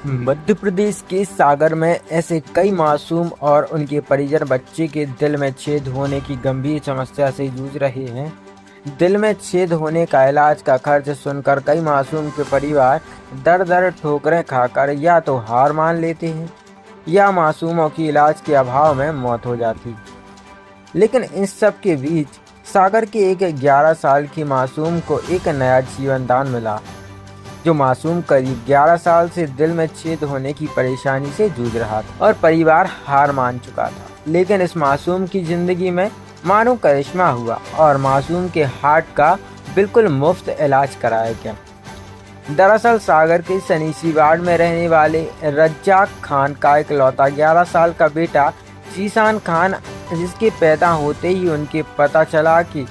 मध्य प्रदेश के सागर में ऐसे कई मासूम और उनके परिजन बच्चे के दिल में छेद होने की गंभीर समस्या से जूझ रहे हैं। दिल में छेद होने का इलाज का खर्च सुनकर कई मासूम के परिवार दर दर ठोकरें खाकर या तो हार मान लेते हैं या मासूमों की इलाज के अभाव में मौत हो जाती। लेकिन इन सब के बीच सागर के एक 11 साल की मासूम को एक नया जीवन दान मिला। जो मासूम करीब 11 साल से दिल में छेद होने की परेशानी से जूझ रहा था और परिवार हार मान चुका था। लेकिन इस मासूम की जिंदगी में मानो करिश्मा हुआ और मासूम के हार्ट का बिल्कुल मुफ्त इलाज कराया गया। दरअसल सागर के सनीसी वार्ड में रहने वाले रज्जाक खान का इकलौता 11 साल का बेटा जीशान खान, जिसके पैदा होते ही उनके पता चला कि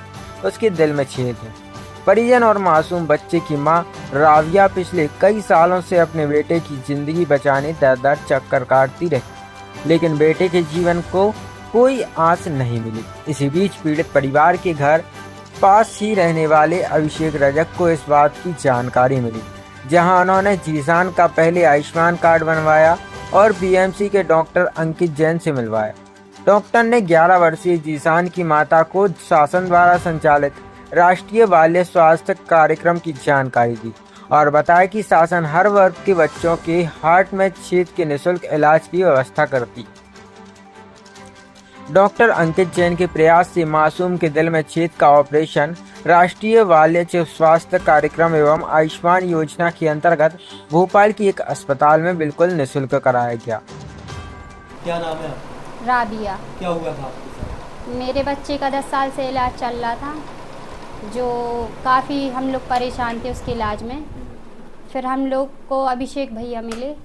उसके दिल में छेद है। परिजन और मासूम बच्चे की मां राविया पिछले कई सालों से अपने बेटे की जिंदगी बचाने दर दर चक्कर काटती रही, लेकिन बेटे के जीवन को कोई आस नहीं मिली। इसी बीच पीड़ित परिवार के घर पास ही रहने वाले अभिषेक रजक को इस बात की जानकारी मिली, जहां उन्होंने जीशान का पहले आयुष्मान कार्ड बनवाया और बीएमसी के डॉक्टर अंकित जैन से मिलवाया। डॉक्टर ने 11 वर्षीय जीशान की माता को शासन द्वारा संचालित राष्ट्रीय बाल्य स्वास्थ्य कार्यक्रम की जानकारी दी और बताया कि शासन हर वर्ग के बच्चों के हार्ट में छेद के निःशुल्क इलाज की व्यवस्था करती। डॉक्टर अंकित जैन के प्रयास से मासूम के दिल में छेद का ऑपरेशन राष्ट्रीय बाल्य स्वास्थ्य कार्यक्रम एवं आयुष्मान योजना के अंतर्गत भोपाल की एक अस्पताल में बिल्कुल निःशुल्क कराया गया। क्या नाम है आपका? राबिया। क्या हुआ था आपके साथ? मेरे बच्चे का 10 साल से इलाज चल रहा था, जो काफ़ी हम लोग परेशान थे उसके इलाज में। फिर हम लोग को अभिषेक भैया मिले,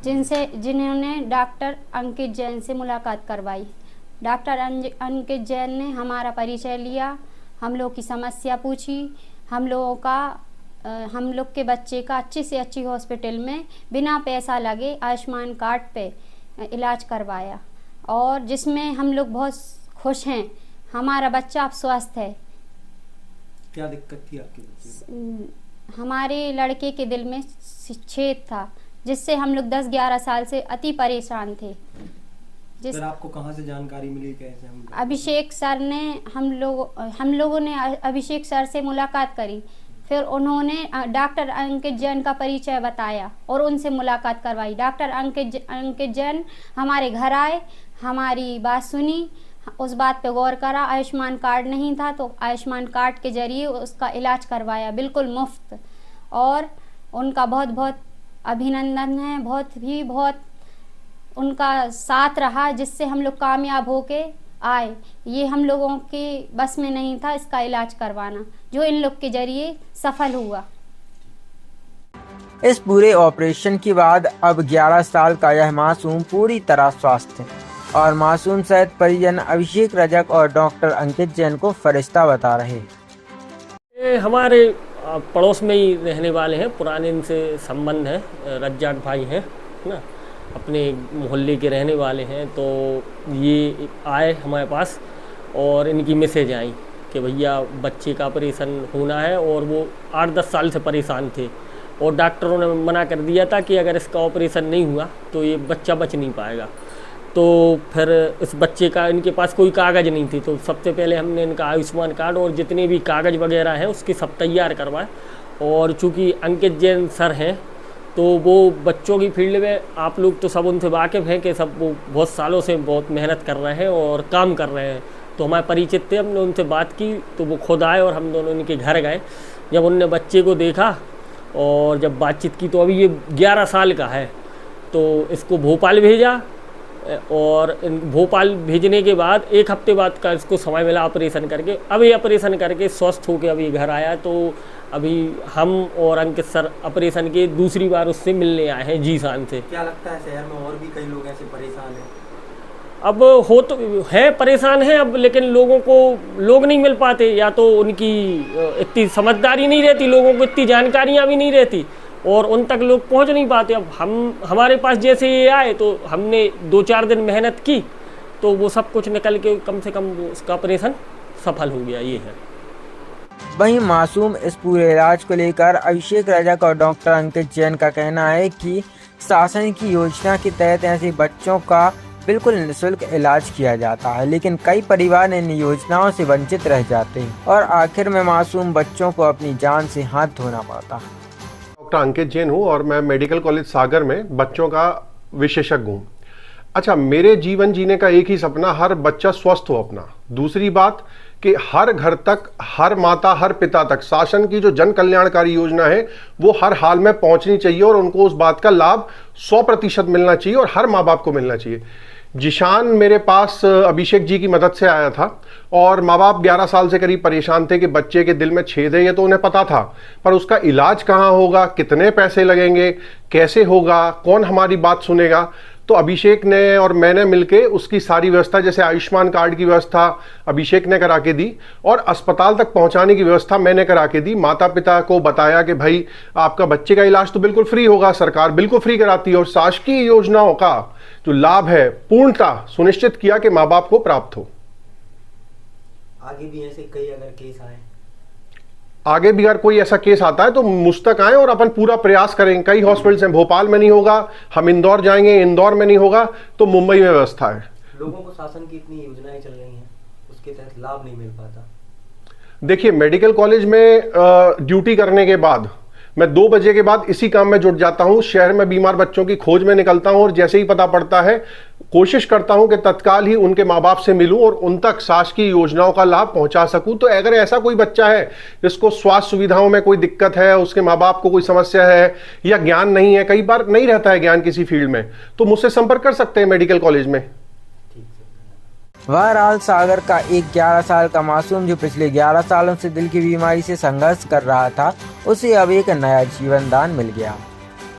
जिन्होंने डॉक्टर अंकित जैन से मुलाकात करवाई। डॉक्टर अंकित जैन ने हमारा परिचय लिया, हम लोग की समस्या पूछी, हम लोग के बच्चे का अच्छी से अच्छी हॉस्पिटल में बिना पैसा लगे आयुष्मान कार्ड पे इलाज करवाया और जिसमें हम लोग बहुत खुश हैं। हमारा बच्चा अब स्वस्थ है। क्या दिक्कत थी आपके बच्चे? हमारे लड़के के दिल में छेद था, जिससे हम लोग 10-11 साल से अति परेशान थे। फिर आपको कहाँ से जानकारी मिली, कैसे? अभिषेक सर ने हम लोगों ने अभिषेक सर से मुलाकात करी। फिर उन्होंने डॉक्टर अंकित जैन का परिचय बताया और उनसे मुलाकात करवाई। डॉक्टर अंकित जैन हमारे घर आए, हमारी बात सुनी, उस बात पे गौर करा। आयुष्मान कार्ड नहीं था तो आयुष्मान कार्ड के जरिए उसका इलाज करवाया बिल्कुल मुफ्त, और उनका बहुत बहुत अभिनंदन है। बहुत उनका साथ रहा, जिससे हम लोग कामयाब होके आए। ये हम लोगों के बस में नहीं था इसका इलाज करवाना, जो इन लोग के जरिए सफल हुआ। इस पूरे ऑपरेशन के बाद अब 11 साल का यह मासूम पूरी तरह स्वस्थ है और मासूम सहित परिजन अभिषेक रजक और डॉक्टर अंकित जैन को फरिश्ता बता रहे हैं। हमारे पड़ोस में ही रहने वाले हैं, पुराने इनसे संबंध है, रज्जाक भाई हैं ना, अपने मोहल्ले के रहने वाले हैं। तो ये आए हमारे पास और इनकी मैसेज आई कि भैया बच्चे का ऑपरेशन होना है, और वो 8-10 साल से परेशान थे और डॉक्टरों ने मना कर दिया था कि अगर इसका ऑपरेशन नहीं हुआ तो ये बच्चा बच नहीं पाएगा। तो फिर इस बच्चे का इनके पास कोई कागज़ नहीं थी, तो सबसे पहले हमने इनका आयुष्मान कार्ड और जितने भी कागज़ वगैरह हैं उसके सब तैयार करवाए। और चूँकि अंकित जैन सर हैं तो वो बच्चों की फील्ड में आप लोग तो सब उनसे वाकिफ़ हैं कि सब वो बहुत सालों से बहुत मेहनत कर रहे हैं और काम कर रहे हैं। तो हमारे परिचित थे, हमने उनसे बात की तो वो खुद आए और हम दोनों इनके घर गए। जब उनने बच्चे को देखा और जब बातचीत की तो अभी ये 11 साल का है, तो इसको भोपाल भेजा और भोपाल भेजने के बाद 1 हफ्ते बाद का इसको समय मिला ऑपरेशन करके। अब ये ऑपरेशन करके स्वस्थ होकर अभी घर आया। तो अभी हम और अंकित सर ऑपरेशन के दूसरी बार उससे मिलने आए हैं जीशान से। क्या लगता है शहर में और भी कई लोग ऐसे परेशान हैं? अब हो तो है परेशान है अब, लेकिन लोग नहीं मिल पाते, या तो उनकी इतनी समझदारी नहीं रहती, लोगों को इतनी जानकारियाँ भी नहीं रहती और उन तक लोग पहुंच नहीं पाते। अब हमारे पास जैसे ये आए तो हमने 2-4 दिन मेहनत की तो वो सब कुछ निकल के कम से कम उसका ऑपरेशन सफल हो गया। ये है। वहीं मासूम इस पूरे इलाज को लेकर अभिषेक रजक और डॉक्टर अंकित जैन का कहना है कि शासन की योजना के तहत ऐसे बच्चों का बिल्कुल निःशुल्क इलाज किया जाता है, लेकिन कई परिवार इन योजनाओं से वंचित रह जाते हैं और आखिर में मासूम बच्चों को अपनी जान से हाथ धोना पड़ता है। डॉक्टर अंकित जैन हूँ और मैं मेडिकल कॉलेज सागर में बच्चों का विशेषज्ञ हूँ। अच्छा, मेरे जीवन जीने का एक ही सपना, हर बच्चा स्वस्थ हो अपना। दूसरी बात कि हर घर तक, हर माता, हर पिता तक शासन की जो जन कल्याणकारी योजना है वो हर हाल में पहुंचनी चाहिए और उनको उस बात का लाभ 100% मिलना चाहिए और हर माँ बाप को मिलना चाहिए। जिशान मेरे पास अभिषेक जी की मदद से आया था और माँ बाप 11 साल से करीब परेशान थे कि बच्चे के दिल में छेद है, ये तो उन्हें पता था, पर उसका इलाज कहाँ होगा, कितने पैसे लगेंगे, कैसे होगा, कौन हमारी बात सुनेगा। तो अभिषेक ने और मैंने मिलके उसकी सारी व्यवस्था, जैसे आयुष्मान कार्ड की व्यवस्था अभिषेक ने करा के दी और अस्पताल तक पहुंचाने की व्यवस्था मैंने करा के दी। माता पिता को बताया कि भाई आपका बच्चे का इलाज तो बिल्कुल फ्री होगा, सरकार बिल्कुल फ्री कराती है और शासकीय योजनाओं का जो लाभ है पूर्णतः सुनिश्चित किया कि माँ बाप को प्राप्त हो। आगे भी ऐसे कई अगर केस आए, आगे भी अगर कोई ऐसा केस आता है तो मुझ तक आए और अपन पूरा प्रयास करेंगे। कई हॉस्पिटल्स हैं, भोपाल में नहीं होगा, हम इंदौर जाएंगे, इंदौर में नहीं होगा तो मुंबई में व्यवस्था है। लोगों को शासन की इतनी योजनाएं चल रही हैं, उसके तहत लाभ नहीं मिल पाता। देखिए, मेडिकल कॉलेज में ड्यूटी करने के बाद मैं 2 बजे के बाद इसी काम में जुट जाता हूं। शहर में बीमार बच्चों की खोज में निकलता हूं और जैसे ही पता पड़ता है कोशिश करता हूं कि तत्काल ही उनके माँ बाप से मिलूं और उन तक शासकीय योजनाओं का लाभ पहुंचा सकूं। तो अगर ऐसा कोई बच्चा है जिसको स्वास्थ्य सुविधाओं में कोई दिक्कत है, उसके माँ बाप को कोई समस्या है या ज्ञान नहीं है, कई बार नहीं रहता है ज्ञान किसी फील्ड में, तो मुझसे संपर्क कर सकते हैं मेडिकल कॉलेज में। बहरहाल सागर का एक 11 साल का मासूम जो पिछले 11 सालों से दिल की बीमारी से संघर्ष कर रहा था, उसे अब एक नया जीवन दान मिल गया।